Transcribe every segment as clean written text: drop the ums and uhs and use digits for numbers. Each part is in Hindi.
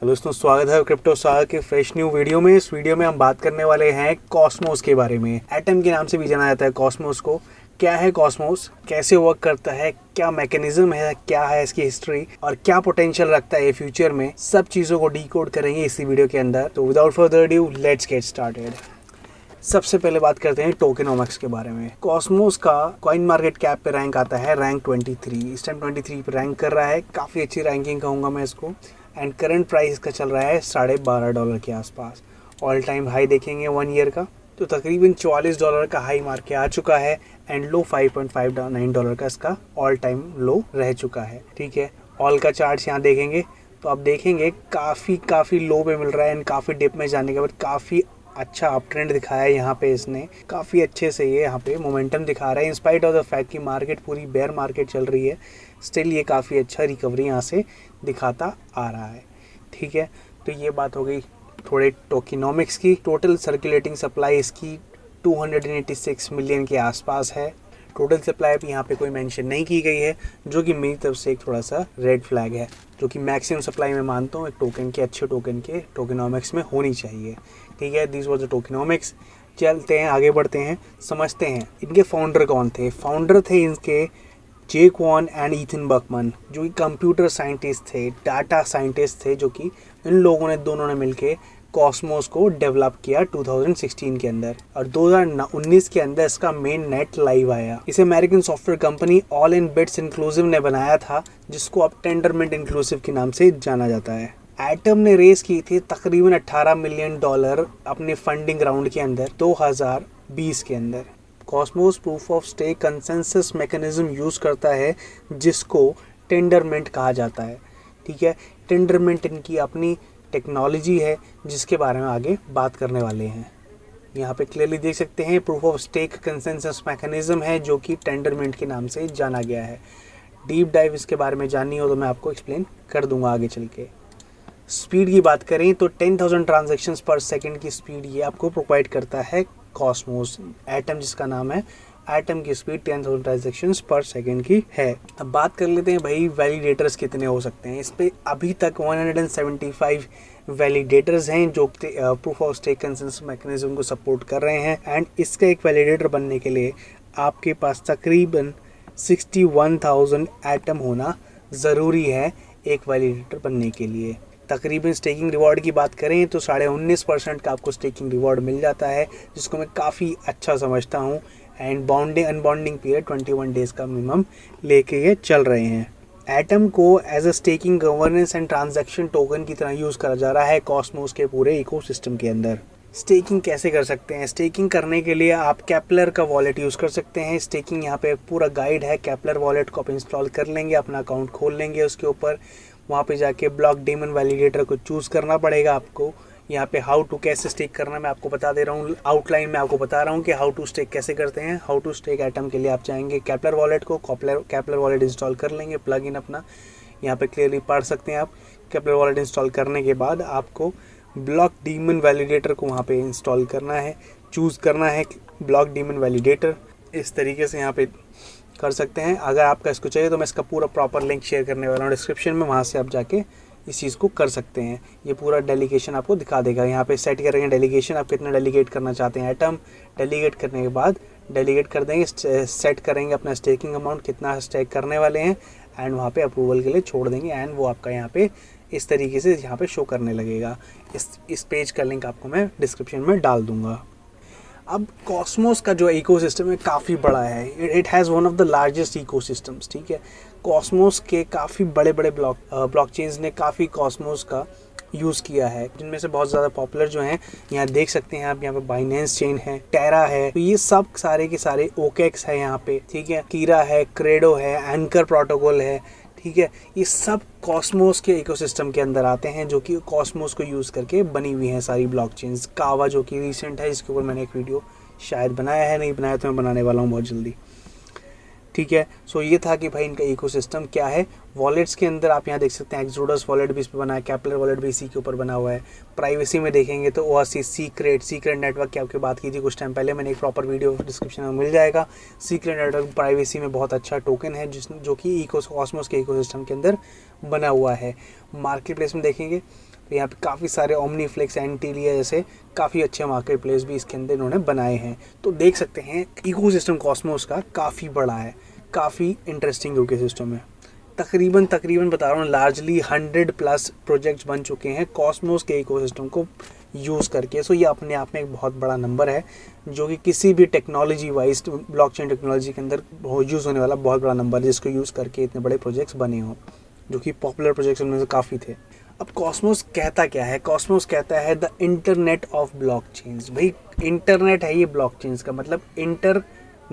हेलो दोस्तों, स्वागत है क्रिप्टो सागर के फ्रेश न्यू वीडियो में। इस वीडियो में हम बात करने वाले हैं कॉस्मोस के बारे में। एटम के नाम से भी जाना जाता है कॉस्मोस को। क्या है कॉस्मोस, कैसे वर्क करता है, क्या मैकेनिज्म है, क्या है इसकी हिस्ट्री और क्या पोटेंशियल रखता है ये फ्यूचर में, सब चीज़ों को डीकोड करेंगे इसी वीडियो के अंदर। तो without further due let's get started. सबसे पहले बात करते हैं टोकेनोमिक्स के बारे में। कॉस्मोस का कॉइन मार्केट कैप पे रैंक आता है रैंक 23। इस टाइम 23 पे रैंक कर रहा है, काफ़ी अच्छी रैंकिंग कहूँगा मैं इसको। एंड करंट प्राइस का चल रहा है $12.5 के आसपास। ऑल टाइम हाई देखेंगे 1 ईयर का तो तकरीबन $44 का हाई मार के आ चुका है। एंड लो $5.59 का इसका ऑल टाइम लो रह चुका है। ठीक है, ऑल का चार्ट्स यहाँ देखेंगे तो आप देखेंगे काफ़ी लो पे मिल रहा है। एंड काफ़ी डिप में जाने के बाद काफ़ी अच्छा अप ट्रेंड दिखाया है यहाँ पे इसने। काफ़ी अच्छे से ये यहाँ पे मोमेंटम दिखा रहा है in spite of the fact कि मार्केट पूरी बेयर मार्केट चल रही है। स्टिल ये काफ़ी अच्छा रिकवरी यहाँ से दिखाता आ रहा है। ठीक है, तो ये बात हो गई थोड़े टोकेनोमिक्स की। टोटल सर्कुलेटिंग सप्लाई इसकी 286 मिलियन के आसपास है। टोटल सप्लाई भी यहाँ पे कोई मेंशन नहीं की गई है, जो कि मेरी तरफ से एक थोड़ा सा रेड फ्लैग है, जो कि मैक्सिमम सप्लाई में मानता हूँ एक टोकन के, अच्छे टोकन के टोकेनोमिक्स में होनी चाहिए। ठीक है, दिस वाज द टोकेनोमिक्स। चलते हैं आगे बढ़ते हैं, समझते हैं इनके फाउंडर कौन थे। फाउंडर थे इनके जेक वॉन एंड ईथन बकमन, जो कि कंप्यूटर साइंटिस्ट थे, डाटा साइंटिस्ट थे, जो कि इन लोगों ने दोनों ने मिलके कॉस्मोस को डेवलप किया 2016 के अंदर। और 2019 के अंदर इसका मेन नेट लाइव आया। इसे American software company all in bits inclusive ने बनाया था, जिसको अब टेंडरमिंट इंक्लूसिव के नाम से जाना जाता है। एटम ने रेस की थी तकरीबन $18 मिलियन अपने फंडिंग राउंड के अंदर 2020 के अंदर। Cosmos proof of stake consensus mechanism use करता है, जिसको टेंडरमिंट कहा जाता है। ठीक है, टेंडरमिंट इनकी अपनी टेक्नोलॉजी है, जिसके बारे में आगे बात करने वाले हैं। यहाँ पे क्लियरली देख सकते हैं proof of stake consensus mechanism है, जो कि टेंडरमिंट के नाम से जाना गया है। डीप डाइव इसके बारे में जाननी हो तो मैं आपको एक्सप्लेन कर दूंगा आगे चल के। स्पीड की बात करें तो 10,000 ट्रांजैक्शंस पर सेकंड की स्पीड ये आपको प्रोवाइड करता है कॉस्मोस। एटम जिसका नाम है, एटम की स्पीड 10,000 ट्रांजैक्शंस पर सेकंड की है। अब बात कर लेते हैं भाई वैलिडेटर्स कितने हो सकते हैं। इस पे अभी तक 175 वैलिडेटर्स हैं, जो proof of stake consensus mechanism को सपोर्ट कर रहे हैं। एंड इसका एक वैलिडेटर बनने के लिए आपके पास तकरीबन 61,000 एटम होना ज़रूरी है एक वैलिडेटर बनने के लिए। तकरीबन स्टेकिंग रिवॉर्ड की बात करें तो 19.5% का आपको स्टेकिंग रिवॉर्ड मिल जाता है, जिसको मैं काफ़ी अच्छा समझता हूँ। And bonding unbonding period 21 days का मिनिमम लेके ये चल रहे हैं। एटम को as a staking governance and transaction token की तरह यूज़ करा जा रहा है कॉस्मोस के पूरे इकोसिस्टम के अंदर। स्टेकिंग कैसे कर सकते हैं? स्टेकिंग करने के लिए आप कैपलर का वॉलेट यूज़ कर सकते हैं। स्टेकिंग यहाँ पे पूरा गाइड है, कैपलर वॉलेट को आप इंस्टॉल कर लेंगे, अपना अकाउंट खोल लेंगे। उसके ऊपर वहाँ पे जाके ब्लॉक डेमन वैलिडेटर को चूज़ करना पड़ेगा आपको। यहाँ पे हाउ टू कैसे स्टेक करना मैं आपको बता दे रहा हूँ, आउटलाइन में आपको बता रहा हूँ कि हाउ टू स्टेक कैसे करते हैं। हाउ टू स्टेक एटम के लिए आप चाहेंगे कैपलर वॉलेट को, कैपलर वॉलेट इंस्टॉल कर लेंगे, प्लग इन अपना यहाँ पे क्लियरली पढ़ सकते हैं आप। कैपलर वॉलेट इंस्टॉल करने के बाद आपको ब्लॉक डीमन वैलिडेटर को वहाँ पे इंस्टॉल करना है, चूज़ करना है ब्लॉक डीमन वैलिडेटर। इस तरीके से यहाँ पे कर सकते हैं। अगर आपका इसको चाहिए तो मैं इसका पूरा प्रॉपर लिंक शेयर करने वाला हूँ डिस्क्रिप्शन में, वहाँ से आप जाके इस चीज़ को कर सकते हैं। ये पूरा डेलीगेशन आपको दिखा देगा। यहाँ पे सेट करेंगे डेलीगेशन, आप कितना डेलीगेट करना चाहते हैं एटम। डेलीगेट करने के बाद डेलीगेट कर देंगे, सेट करेंगे अपना स्टेकिंग अमाउंट कितना स्टेक करने वाले हैं, एंड वहाँ पे अप्रूवल के लिए छोड़ देंगे। एंड वो आपका यहाँ पे इस तरीके से यहाँ पे शो करने लगेगा। इस पेज का लिंक आपको मैं डिस्क्रिप्शन में डाल दूँगा। अब कॉस्मोस का जो इकोसिस्टम है काफ़ी बड़ा है। It has one of the largest ecosystems. ठीक है, कॉस्मोस के काफ़ी बड़े ब्लॉकचेन्स ने काफ़ी कॉस्मोस का यूज़ किया है, जिनमें से बहुत ज़्यादा पॉपुलर जो हैं यहाँ देख सकते हैं आप। यहाँ पे बाइनेंस चेन है, टेरा है, तो ये सब सारे के सारे ओकेक्स है यहाँ पे। ठीक है, कीरा है, क्रेडो है, एंकर प्रोटोकॉल है। ठीक है, ये सब कॉस्मोस के इकोसिस्टम के अंदर आते हैं, जो कि कॉस्मोस को यूज़ करके बनी हुई हैं सारी ब्लॉकचेन्स। कावा जो कि रिसेंट है, इसके ऊपर मैंने एक वीडियो शायद बनाया है, नहीं बनाया तो मैं बनाने वाला हूँ बहुत जल्दी। ठीक है, सो ये था कि भाई इनका इकोसिस्टम क्या है। वॉलेट्स के अंदर आप यहाँ देख सकते हैं एक्सोडस वॉलेट भी इस पर बना है, कैपलर वॉलेट भी इसी के ऊपर बना हुआ है। प्राइवेसी में देखेंगे तो ओआसिस सीक्रेट नेटवर्क की आपकी बात की थी कुछ टाइम पहले, मैंने एक प्रॉपर वीडियो डिस्क्रिप्शन में मिल जाएगा। सीक्रेट नेटवर्क प्राइवेसी में बहुत अच्छा टोकन है, जो कि कॉस्मोस के इकोसिस्टम के अंदर बना हुआ है। मार्केट प्लेस में देखेंगे और यहाँ पे काफ़ी सारे ओमनीफ्लिक्स, एंटीलिया जैसे काफ़ी अच्छे मार्केट प्लेस भी इसके अंदर इन्होंने बनाए हैं। तो देख सकते हैं इकोसिस्टम कॉस्मोस का काफ़ी बड़ा है, काफ़ी इंटरेस्टिंग इकोसिस्टम है। तकरीबन बता रहा हूँ लार्जली 100+ प्रोजेक्ट्स बन चुके हैं कॉस्मोस के इकोसिस्टम को यूज़ करके। सो ये अपने आप में एक बहुत बड़ा नंबर है, जो कि किसी भी टेक्नोलॉजी वाइज ब्लॉकचेन टेक्नोलॉजी के अंदर यूज़ होने वाला बहुत बड़ा नंबर है, जिसको यूज़ करके इतने बड़े प्रोजेक्ट्स बने हों, जो कि पॉपुलर प्रोजेक्ट्स उनमें से काफ़ी थे। अब कॉस्मोस कहता क्या है? कॉस्मोस कहता है द इंटरनेट ऑफ ब्लॉकचेन्स। भाई इंटरनेट है ये ब्लॉकचेन्स का मतलब inter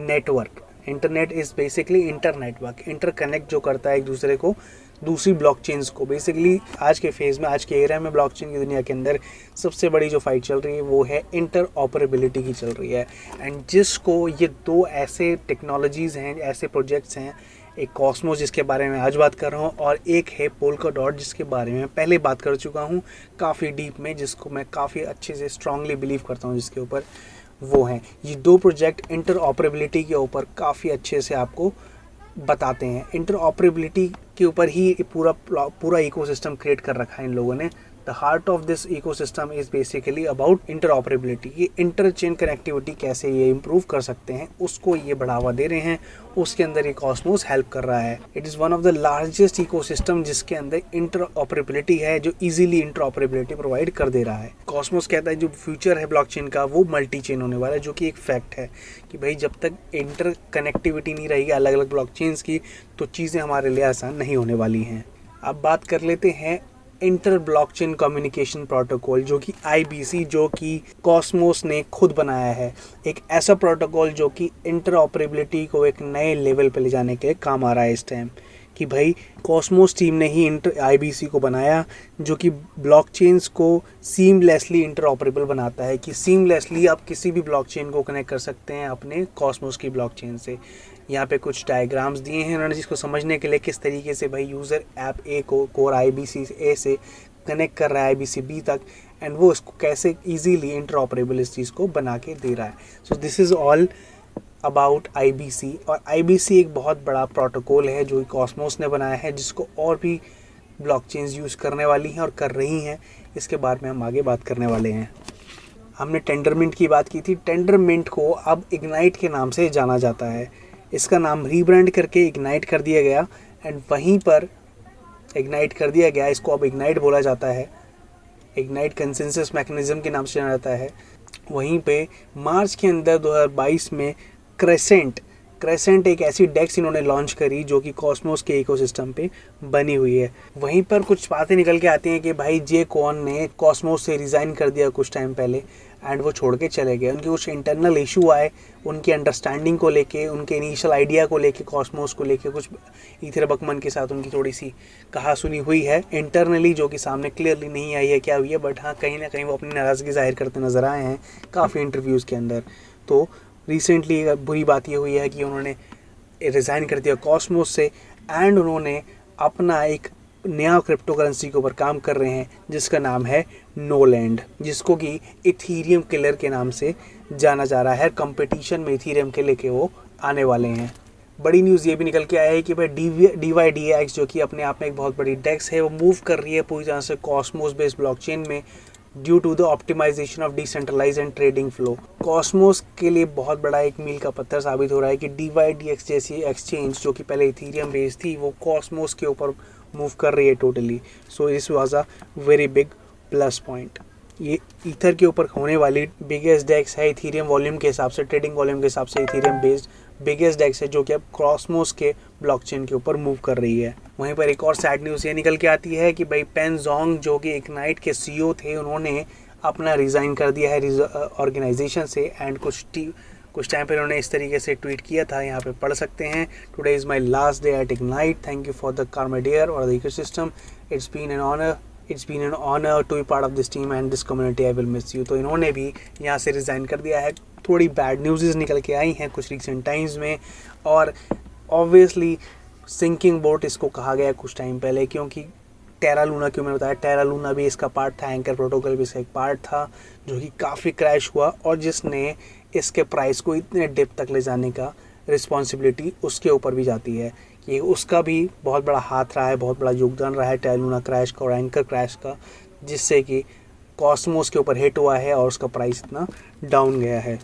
network. Internet is basically inter network, interconnect जो करता है एक दूसरे को, दूसरी ब्लॉकचेन्स को। बेसिकली आज के फेज़ में, आज के एरिया में ब्लॉकचेन की दुनिया के अंदर सबसे बड़ी जो फाइट चल रही है वो है इंटरऑपरेबिलिटी की चल रही है। एंड जिसको ये दो ऐसे टेक्नोलॉजीज़ हैं, ऐसे प्रोजेक्ट्स हैं, एक कॉस्मोस जिसके बारे में आज बात कर रहा हूँ और एक है पोल्काडॉट जिसके बारे में पहले बात कर चुका हूँ काफ़ी डीप में, जिसको मैं काफ़ी अच्छे से स्ट्रांगली बिलीव करता हूँ जिसके ऊपर वो हैं। ये दो प्रोजेक्ट इंटरऑपरेबिलिटी के ऊपर काफ़ी अच्छे से आपको बताते हैं। इंटरऑपरेबिलिटी के ऊपर ही पूरा इकोसिस्टम क्रिएट कर रखा है इन लोगों ने। The heart of this ecosystem is basically about interoperability. ये इंटरचेन कनेक्टिविटी कैसे ये इम्प्रूव कर सकते हैं उसको ये बढ़ावा दे रहे हैं, उसके अंदर ये कॉस्मोस हेल्प कर रहा है। It is one of the largest ecosystem जिसके अंदर इंटरऑपरेबिलिटी है, जो इजीली इंटरऑपरेबिलिटी प्रोवाइड कर दे रहा है। कॉस्मोस कहता है जो फ्यूचर है ब्लॉकचेन का वो मल्टी चेन होने वाला है, जो कि एक फैक्ट है कि भाई जब तक इंटर कनेक्टिविटी नहीं रहेगी अलग अलग ब्लॉकचेन्स की तो चीज़ें हमारे लिए आसान नहीं होने वाली हैं। अब बात कर लेते हैं इंटर ब्लॉकचेन कम्युनिकेशन प्रोटोकॉल, जो कि IBC, जो कि कॉस्मोस ने खुद बनाया है। एक ऐसा प्रोटोकॉल जो कि इंटरऑपरेबिलिटी को एक नए लेवल पे ले जाने के लिए काम आ रहा है इस टाइम, कि भाई कॉस्मोस टीम ने ही IBC को बनाया, जो कि ब्लॉकचेन्स को सीमलेसली इंटरऑपरेबल बनाता है, कि सीमलेसली आप किसी भी ब्लॉकचेन को कनेक्ट कर सकते हैं अपने कॉस्मोस की ब्लॉकचेन से। यहाँ पे कुछ डायग्राम्स दिए हैं उन्होंने जिसको समझने के लिए किस तरीके से भाई यूज़र ऐप A को कोर IBC A से कनेक्ट कर रहा है IBC B तक, एंड वो इसको कैसे इजीली इंटरऑपरेबल इस चीज़ को बना के दे रहा है। So this is all about IBC। और IBC एक बहुत बड़ा प्रोटोकॉल है जो कॉस्मोस ने बनाया है, जिसको और भी ब्लॉकचेन्स यूज़ करने वाली हैं और कर रही हैं। इसके बारे में हम आगे बात करने वाले हैं। हमने टेंडरमिंट की बात की थी। टेंडरमिंट को अब इग्नाइट के नाम से जाना जाता है। इसका नाम रीब्रांड करके इग्नाइट कर दिया गया, एंड वहीं पर इग्नाइट कर दिया गया, इसको अब इग्नाइट बोला जाता है। इग्नाइट कंसेंसस मैकेनिज्म के नाम से जाना जाता है। वहीं पे मार्च के अंदर 2022 में क्रेसेंट एक ऐसी डेक्स इन्होंने लॉन्च करी जो कि कॉस्मोस के इकोसिस्टम पे बनी हुई है। वहीं पर कुछ बातें निकल के आती हैं कि भाई जे कॉन ने कॉस्मोस से रिज़ाइन कर दिया कुछ टाइम पहले, एंड वो छोड़ के चले गए। उनके कुछ इंटरनल इशू आए, उनकी अंडरस्टैंडिंग को लेके, उनके इनिशियल आइडिया को लेके, कॉस्मोस को लेके कुछ ईथर बकमन के साथ उनकी थोड़ी सी कहा सुनी हुई है इंटरनली, जो कि सामने क्लियरली नहीं आई है क्या हुई है, बट हाँ कहीं ना कहीं वो अपनी नाराज़गी जाहिर करते नज़र आए हैं काफ़ी इंटरव्यूज़ के अंदर। तो रिसेंटली बुरी बात ये हुई है कि उन्होंने रिज़ाइन कर दिया कॉस्मोस से, एंड उन्होंने अपना एक नया क्रिप्टो करेंसी के ऊपर काम कर रहे हैं जिसका नाम है नोलैंड, जिसको कि इथीरियम किलर के नाम से जाना जा रहा है। कंपटीशन में इथीरियम के लेके वो आने वाले हैं। बड़ी न्यूज़ ये भी निकल के आया है कि भाई DYDX, जो कि अपने आप में एक बहुत बड़ी डेक्स है, वो मूव कर रही है पूरी तरह से कॉस्मोस बेस्ड ब्लॉकचेन में due to the optimization of decentralize and trading flow. Cosmos के लिए बहुत बड़ा एक मील का पत्थर साबित हो रहा है कि DYDX जैसी एक्सचेंज जो कि पहले इथीरियम बेस्ड थी वो कॉस्मोस के ऊपर मूव कर रही है totally. So this was a very big plus point. ये ईथर के ऊपर होने वाली बिगेस्ट डेक्स है इथीरियम वॉल्यूम के हिसाब से, ट्रेडिंग वॉल्यूम के हिसाब से इथीरियम बेस्ड बिगेस्ट डेक्स है, जो कि अब कॉस्मोस के ब्लॉकचेन के ऊपर मूव कर रही है। वहीं पर एक और सैड न्यूज़ ये निकल के आती है कि भाई पेन जोंग, जो कि इग्नाइट के CEO थे, उन्होंने अपना रिज़ाइन कर दिया है ऑर्गेनाइजेशन से। एंड कुछ टाइम पर उन्होंने इस तरीके से ट्वीट किया था, यहाँ पे पढ़ सकते हैं। Today is my last day at Ignite, thank you for the camaraderie और the ecosystem, it's been an honour to be part of this team and this community, I will miss you. तो इन्होंने भी यहाँ से रिज़ाइन कर दिया है। थोड़ी बैड न्यूज़ निकल के आई हैं कुछ रिसेंट टाइम्स में, और ऑब्वियसली सिंकिंग बोट इसको कहा गया कुछ टाइम पहले, क्योंकि टेरा लूना, क्यों मैंने बताया, टेरा लूना भी इसका पार्ट था, एंकर प्रोटोकॉल भी इसका एक पार्ट था, जो कि काफ़ी क्रैश हुआ और जिसने इसके प्राइस को इतने डिप तक ले जाने का रिस्पॉन्सिबिलिटी उसके ऊपर भी जाती है, कि उसका भी बहुत बड़ा हाथ रहा है, बहुत बड़ा योगदान रहा है टेरा लूना क्रैश का और एंकर क्रैश का। जिससे कि कॉस्मोस के ऊपर हिट हुआ है और उसका प्राइस इतना डाउन गया है।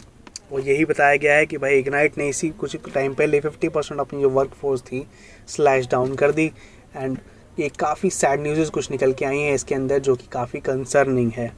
और यही बताया गया है कि भाई इग्नाइट ने इसी कुछ टाइम पहले 50% अपनी जो वर्क फोर्स थी स्लैश डाउन कर दी। एंड ये काफ़ी सैड न्यूज़ कुछ निकल के आई हैं इसके अंदर, जो कि काफ़ी कंसर्निंग है।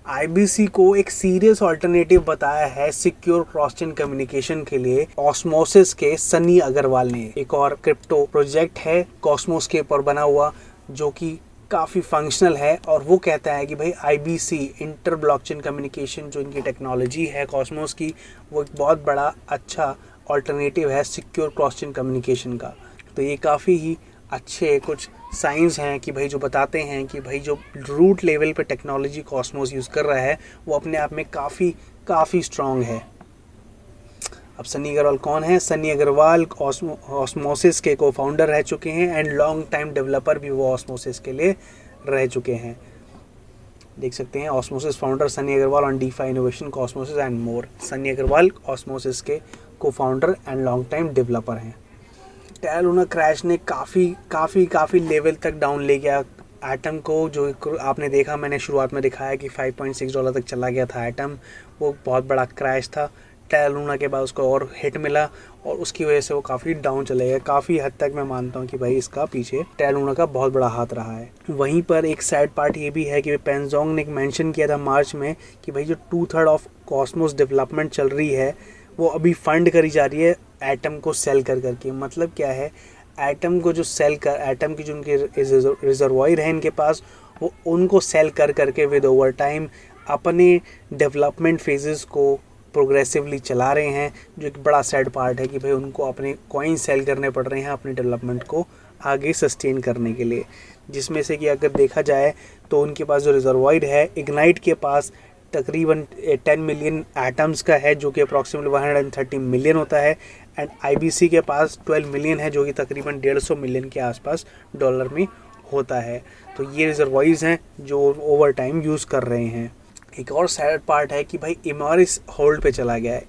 IBC को एक सीरियस ऑल्टरनेटिव बताया है सिक्योर क्रॉस चेन कम्युनिकेशन के लिए ऑस्मोसिस के सनी अग्रवाल ने। एक और क्रिप्टो प्रोजेक्ट है कॉस्मोस के ऊपर बना हुआ, जो कि काफ़ी फंक्शनल है, और वो कहता है कि भाई IBC इंटर ब्लॉकचेन कम्युनिकेशन जो इनकी टेक्नोलॉजी है कॉस्मोस की, वो एक बहुत बड़ा अच्छा ऑल्टरनेटिव है सिक्योर क्रॉस चेन कम्युनिकेशन का। तो ये काफ़ी ही अच्छे कुछ साइंस हैं कि भाई जो बताते हैं कि भाई जो रूट लेवल पे टेक्नोलॉजी कॉस्मोस यूज़ कर रहा है वो अपने आप में काफ़ी स्ट्रॉन्ग है। अब सनी अग्रवाल कौन है? सनी अग्रवाल ऑस्मोसिस के को फाउंडर रह चुके हैं एंड लॉन्ग टाइम डेवलपर भी वो ऑस्मोसिस के लिए रह चुके हैं। देख सकते हैं Osmosis founder Sunny Aggarwal on DeFi innovation Cosmosis and more. Sunny Aggarwal Osmosis के को founder and long time developer हैं। टेरा लूना क्रैश ने काफ़ी लेवल तक डाउन ले गया एटम को, जो आपने देखा मैंने शुरुआत में दिखाया कि $5.6 तक चला गया था एटम। वो बहुत बड़ा क्रैश था। टेरा लूना के बाद उसको और हिट मिला और उसकी वजह से वो काफ़ी डाउन चले गए। काफ़ी हद तक मैं मानता हूँ कि भाई इसका पीछे टेरा लूना का बहुत बड़ा हाथ रहा है। वहीं पर एक सैड पार्ट ये भी है कि पेंजोंग ने एक मेंशन किया था मार्च में कि भाई जो 2/3 ऑफ कॉस्मोस डेवलपमेंट चल रही है वो अभी फंड करी जा रही है एटम को सेल करके। मतलब क्या है, एटम को जो एटम की जो उनके रिजर्वायर है इनके पास, वो उनको सेल करके विद ओवर टाइम अपने डेवलपमेंट फेजेस को प्रोग्रेसिवली चला रहे हैं, जो एक बड़ा सैड पार्ट है कि भाई उनको अपने कॉइन सेल करने पड़ रहे हैं अपने डेवलपमेंट को आगे सस्टेन करने के लिए। जिसमें से कि अगर देखा जाए तो उनके पास जो रिजर्वायर है इग्नाइट के पास तकरीबन 10 मिलियन एटम्स का है, जो कि अप्रॉक्सीमेटली 130 मिलियन होता है। एंड IBC के पास 12 मिलियन है, जो कि तकरीबन 150 मिलियन के आसपास डॉलर में होता है। तो ये रिजर्वायर्स हैं जो ओवर टाइम यूज़ कर रहे हैं। एक और सैड पार्ट है कि भाई इमेरिस होल्ड पे चला गया है।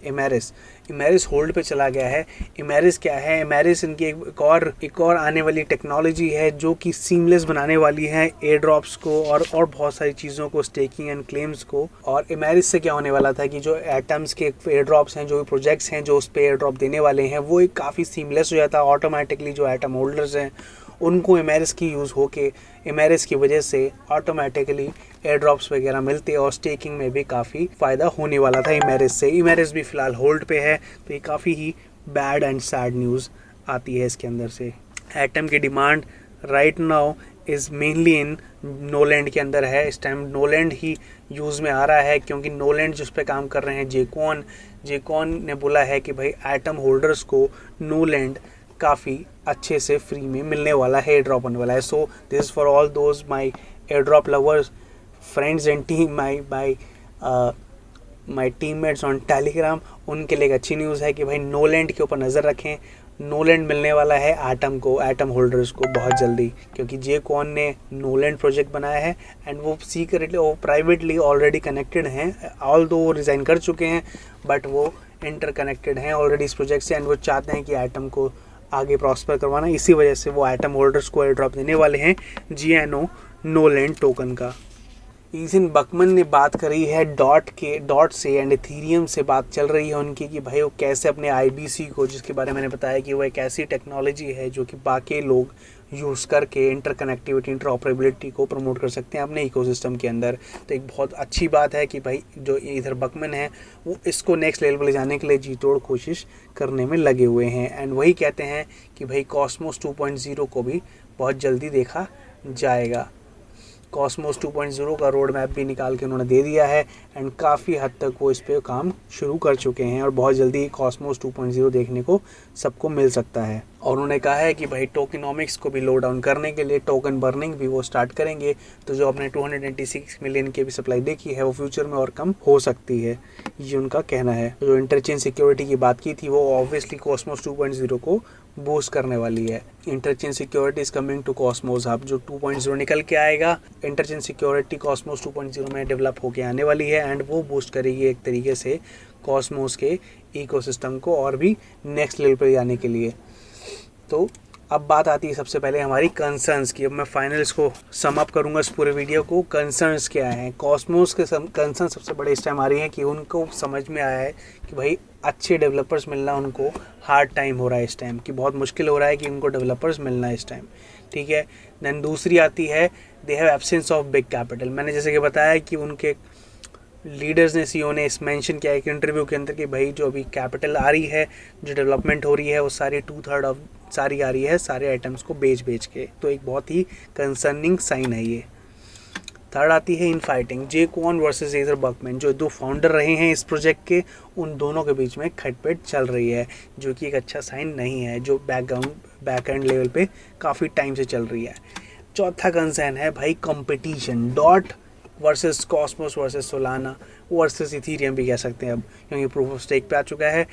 इमेरिस होल्ड पे चला गया है। इमेरिस क्या है? इमेरिस इनकी एक और आने वाली टेक्नोलॉजी है जो कि सीमलेस बनाने वाली है एयर ड्रॉप्स को और बहुत सारी चीज़ों को, स्टेकिंग एंड क्लेम्स को। और इमेरिस से क्या होने वाला था कि जो एटम्स के एयर ड्रॉप्स हैं, जो प्रोजेक्ट्स हैं जो उस पर एयर ड्रॉप देने वाले हैं, वो एक काफ़ी सीमलेस हो जाता है ऑटोमेटिकली। जो एटम होल्डर्स हैं उनको इमेरिस की यूज़ होके इमेरिस की वजह से ऑटोमेटिकली एयर ड्रॉप्स वगैरह मिलते हैं और स्टेकिंग में भी काफ़ी फ़ायदा होने वाला था इमेरिस से। इमेरिस भी फ़िलहाल होल्ड पे है, तो ये काफ़ी ही बैड एंड सैड न्यूज़ आती है इसके अंदर से। एटम की demand right now is mainly in Nolan के अंदर है। इस टाइम नोलैंड ही यूज़ में आ रहा है, क्योंकि नोलैंड जिस पे काम कर रहे हैं जेकॉन ने बोला है कि भाई एटम होल्डर्स को नोलैंड काफ़ी अच्छे से फ्री में मिलने वाला है, एयर ड्रॉप होने वाला है। So this is for all those my air drop lovers, friends and team, my teammates on Telegram. उनके लिए एक अच्छी न्यूज़ है कि भाई नोलैंड के ऊपर नज़र रखें। नोलैंड मिलने वाला है एटम होल्डर्स को बहुत जल्दी, क्योंकि जेकॉन ने नोलैंड प्रोजेक्ट बनाया है एंड वो सीक्रेटली और प्राइवेटली ऑलरेडी कनेक्टेड हैं। ऑल दो वो रिज़ाइन कर चुके हैं, बट वो इंटरकनेक्टेड हैं ऑलरेडी इस प्रोजेक्ट से, एंड वो चाहते हैं कि एटम को आगे प्रॉस्पर करवाना। इसी वजह से वो एटम होल्डर्स को एयर ड्रॉप देने वाले हैं GNO नोलैंड टोकन का। ईजिन बकमन ने बात करी है डॉट से एंड इथीरियम से बात चल रही है उनकी कि भाई वो कैसे अपने IBC को, जिसके बारे में मैंने बताया कि वो एक ऐसी टेक्नोलॉजी है जो कि बाकी लोग यूज़ करके इंटरकनेक्टिविटी, इंटरऑपरेबिलिटी को प्रमोट कर सकते हैं अपने इकोसिस्टम के अंदर। तो एक बहुत अच्छी बात है कि भाई जो इधर बकमन है वो इसको नेक्स्ट लेवल पर ले जाने के लिए जी तोड़ कोशिश करने में लगे हुए हैं। एंड वही कहते हैं कि भाई कॉस्मोस 2.0 को भी बहुत जल्दी देखा जाएगा। कॉस्मोस 2.0 का रोड मैप भी निकाल के उन्होंने दे दिया है एंड काफ़ी हद तक वो इस पे काम शुरू कर चुके हैं और बहुत जल्दी कॉस्मोस 2.0 देखने को सबको मिल सकता है। और उन्होंने कहा है कि भाई टोकेनोमिक्स को भी लो डाउन करने के लिए टोकन बर्निंग भी वो स्टार्ट करेंगे, तो जो अपने 296 मिलियन की भी सप्लाई देखी है वो फ्यूचर में और कम हो सकती है, ये उनका कहना है। जो इंटरचेंज सिक्योरिटी की बात की थी वो ऑब्वियसली कॉस्मोस 2.0 को बूस्ट करने वाली है। Interchange security is coming to Cosmos hub, जो 2.0 निकल के आएगा। इंटरचेंज सिक्योरिटी कॉस्मोस 2.0 में डेवलप होके आने वाली है एंड वो बूस्ट करेगी एक तरीके से कॉस्मोस के इकोसिस्टम को और भी नेक्स्ट लेवल पर जाने के लिए। तो अब बात आती है सबसे पहले हमारी कंसर्न्स की। अब मैं फाइनल इसको सम अप करूंगा इस पूरे वीडियो को। कंसर्न्स क्या हैं? कॉस्मोस के कंसर्न सबसे बड़े इस टाइम आ रही हैं कि उनको समझ में आया है कि भाई अच्छे डेवलपर्स मिलना उनको हार्ड टाइम हो रहा है इस टाइम, कि बहुत मुश्किल हो रहा है कि उनको डेवलपर्स मिलना है इस टाइम, ठीक है। देन दूसरी आती है they have absence of big capital. मैंने जैसे कि बताया कि उनके लीडर्स ने, सीईओ ने इस मेंशन किया है कि इंटरव्यू के अंदर कि भाई जो अभी कैपिटल आ रही है, जो डेवलपमेंट हो रही है, वो सारी 2/3 ऑफ सारी आ रही है सारे आइटम्स को बेच के। तो एक बहुत ही कंसर्निंग साइन है ये। थर्ड आती है infighting, Jae Kwon versus एजर बकमैन। जो दो फाउंडर रहे हैं इस प्रोजेक्ट के, उन दोनों के बीच में खटपट चल रही है, जो कि एक अच्छा साइन नहीं है, जो बैक एंड लेवल पे काफ़ी टाइम से चल रही है। चौथा कंसर्न है भाई competition, dot versus Cosmos versus Solana versus Ethereum भी कह सकते हैं अब, क्योंकि प्रूफ ऑफ स्टेक पे आ चुका है।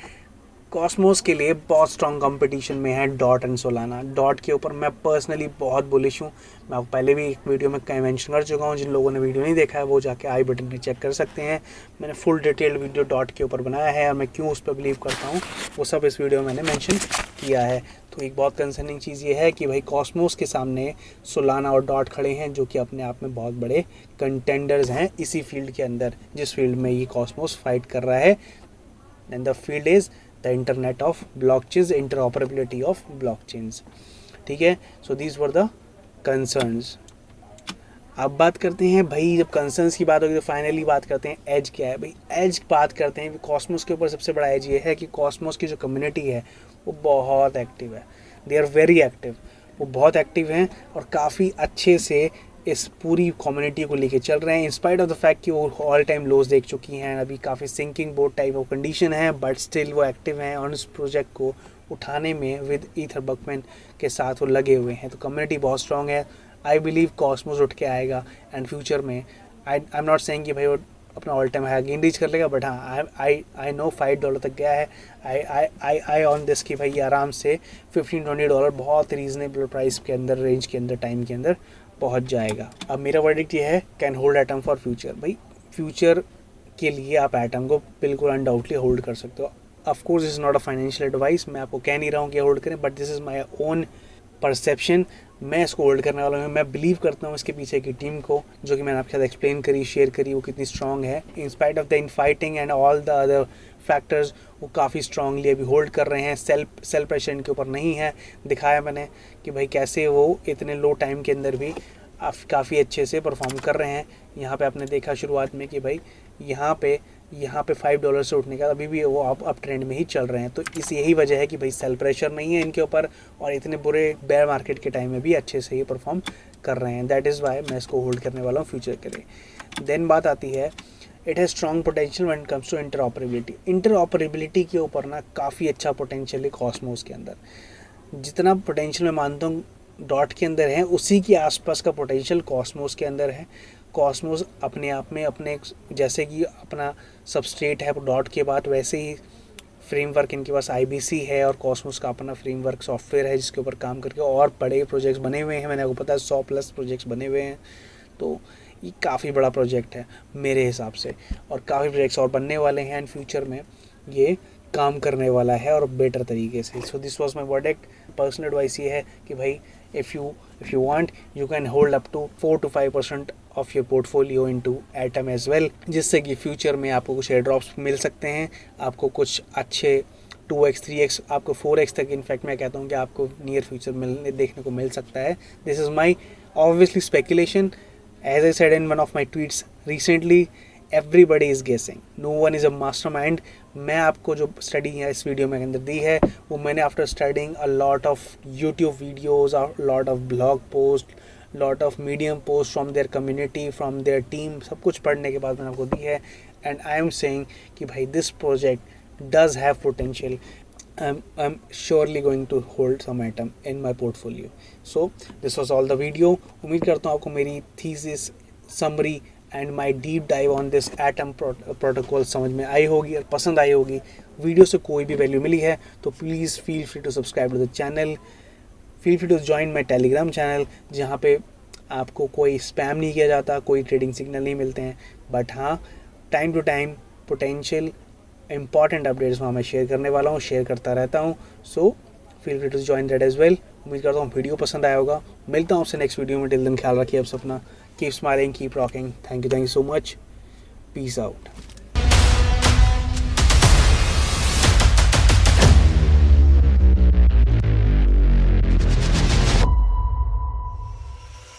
कॉस्मोस के लिए बहुत स्ट्रॉन्ग कंपटीशन में है डॉट एंड सोलाना। डॉट के ऊपर मैं पर्सनली बहुत बुलिश हूँ। मैं आपको पहले भी एक वीडियो में कहीं मेंशन कर चुका हूँ, जिन लोगों ने वीडियो नहीं देखा है वो जाके आई बटन में चेक कर सकते हैं। मैंने फुल डिटेल्ड वीडियो डॉट के ऊपर बनाया है और मैं क्यों उस पर बिलीव करता हूँ वो सब इस वीडियो में मैंने मेंशन किया है। तो एक बहुत कंसर्निंग चीज़ ये है कि भाई कॉस्मोस के सामने सोलाना और डॉट खड़े हैं, जो कि अपने आप में बहुत बड़े कंटेंडर्स हैं इसी फील्ड के अंदर, जिस फील्ड में ये कॉस्मोस फाइट कर रहा है। And the field is the internet of blockchains, interoperability of blockchains, ठीक है। So these were the concerns. अब बात करते हैं भाई, जब कंसर्न्स की बात होगी तो फाइनली बात करते हैं एज क्या है। भाई एज बात करते हैं, कॉस्मोस के ऊपर सबसे बड़ा एज ये है कि कॉस्मोस की जो कम्युनिटी है वो बहुत एक्टिव है। दे आर वेरी एक्टिव, वो बहुत एक्टिव हैं और काफ़ी अच्छे से इस पूरी कम्युनिटी को लेके चल रहे हैं, इंस्पाइट ऑफ द फैक्ट कि वो ऑल टाइम लोज देख चुकी हैं, अभी काफ़ी sinking boat type of condition है, बट स्टिल वो एक्टिव हैं और इस प्रोजेक्ट को उठाने में विद ईथर बकमैन के साथ वो लगे हुए हैं। तो कम्युनिटी बहुत स्ट्रॉन्ग है। आई बिलीव कॉस्मोस उठ के आएगा एंड फ्यूचर में आई एम नॉट सेइंग कि भाई वो अपना all time high gain reach कर लेगा, बट हाँ आई नो $5 तक गया है। आई ऑन दिस कि भाई आराम से $15-20 बहुत रीजनेबल प्राइस के अंदर, रेंज के अंदर, टाइम के अंदर पहुंच जाएगा। अब मेरा वर्डिक्ट ये है, can hold atom for future. भाई फ्यूचर के लिए आप एटम को बिल्कुल अनडाउटली होल्ड कर सकते हो। Of course is not a financial advice, मैं आपको कह नहीं रहा हूँ कि होल्ड करें, but this is my own perception. मैं इसको होल्ड करने वाला हूँ। मैं बिलीव करता हूँ इसके पीछे की टीम को, जो कि मैंने आपके साथ एक्सप्लेन करी, शेयर करी, वो कितनी स्ट्रॉन्ग है। In spite of the in fighting and all the other factors, वो काफ़ी स्ट्रांगली अभी होल्ड कर रहे हैं। सेल प्रेशर इनके ऊपर नहीं है। दिखाया मैंने कि भाई कैसे वो इतने लो टाइम के अंदर भी काफ़ी अच्छे से परफॉर्म कर रहे हैं। यहाँ पे आपने देखा शुरुआत में कि भाई यहाँ पे $5 से उठने का अभी भी वो अप ट्रेंड में ही चल रहे हैं। तो इस यही वजह है कि भाई सेल प्रेशर नहीं है इनके ऊपर और इतने बुरे बेयर मार्केट के टाइम में भी अच्छे से ही परफॉर्म कर रहे हैं। दैट इज़ वाई मैं इसको होल्ड करने वाला हूँ फ्यूचर के लिए। देन बात आती है, it has strong potential when it comes to interoperability. Interoperability के ऊपर ना काफ़ी अच्छा पोटेंशियल है कॉस्मोस के अंदर। जितना पोटेंशियल मैं मानता हूँ डॉट के अंदर है, उसी के आसपास का पोटेंशियल कॉस्मोस के अंदर है। कॉस्मोस अपने आप में अपने जैसे कि अपना सबस्ट्रेट है डॉट के बाद, वैसे ही फ्रेमवर्क इनके पास IBC है और कॉस्मोस का अपना फ्रेमवर्क सॉफ्टवेयर है, जिसके ऊपर काम करके और बड़े प्रोजेक्ट्स बने हुए हैं। मैंने आपको पता है 100+ प्रोजेक्ट्स बने हुए हैं। तो ये काफ़ी बड़ा प्रोजेक्ट है मेरे हिसाब से, और काफ़ी प्रोजेक्ट्स और बनने वाले हैं एंड फ्यूचर में ये काम करने वाला है और बेटर तरीके से। So this was my verdict. Personal advice ये है कि भाई if you want you can hold up to 4 to 5% of your portfolio into ATOM as well, जिससे कि फ्यूचर में आपको कुछ एयर ड्रॉप्स मिल सकते हैं, आपको कुछ अच्छे 2x 3x आपको 4x तक, इनफैक्ट मैं कहता हूँ कि आपको नियर फ्यूचर देखने को मिल सकता है। This is my obviously speculation. As I said in one of my tweets recently, everybody is guessing, no one is a mastermind. मैं आपको जो स्टडी है इस वीडियो में अंदर दी है, वो मैंने after studying a lot of YouTube videos, lot of blog post, lot of medium post from their community, from their team, सब कुछ पढ़ने के बाद मैंने आपको दी है। एंड आई एम सेइंग कि भाई this project does have potential. I'm surely going to hold some atom in my portfolio. So this was all the video. उम्मीद करता हूँ आपको मेरी thesis summary and my deep dive on this atom protocol समझ में आई होगी और पसंद आई होगी। वीडियो से कोई भी वैल्यू मिली है तो please feel free to subscribe to the channel, feel free to join my Telegram channel, जहाँ पे आपको कोई स्पैम नहीं किया जाता, कोई ट्रेडिंग सिग्नल नहीं मिलते हैं, बट हाँ time to time potential important updates वहाँ मैं शेयर करने वाला हूँ, शेयर करता रहता हूँ। So feel free to join that as well. उम्मीद करता हूँ वीडियो पसंद आया होगा। मिलता हूँ आपसे नेक्स्ट वीडियो में। टिल देन ख्याल रखिए आप अपना। Keep smiling, keep rocking. Thank you so much. Peace out.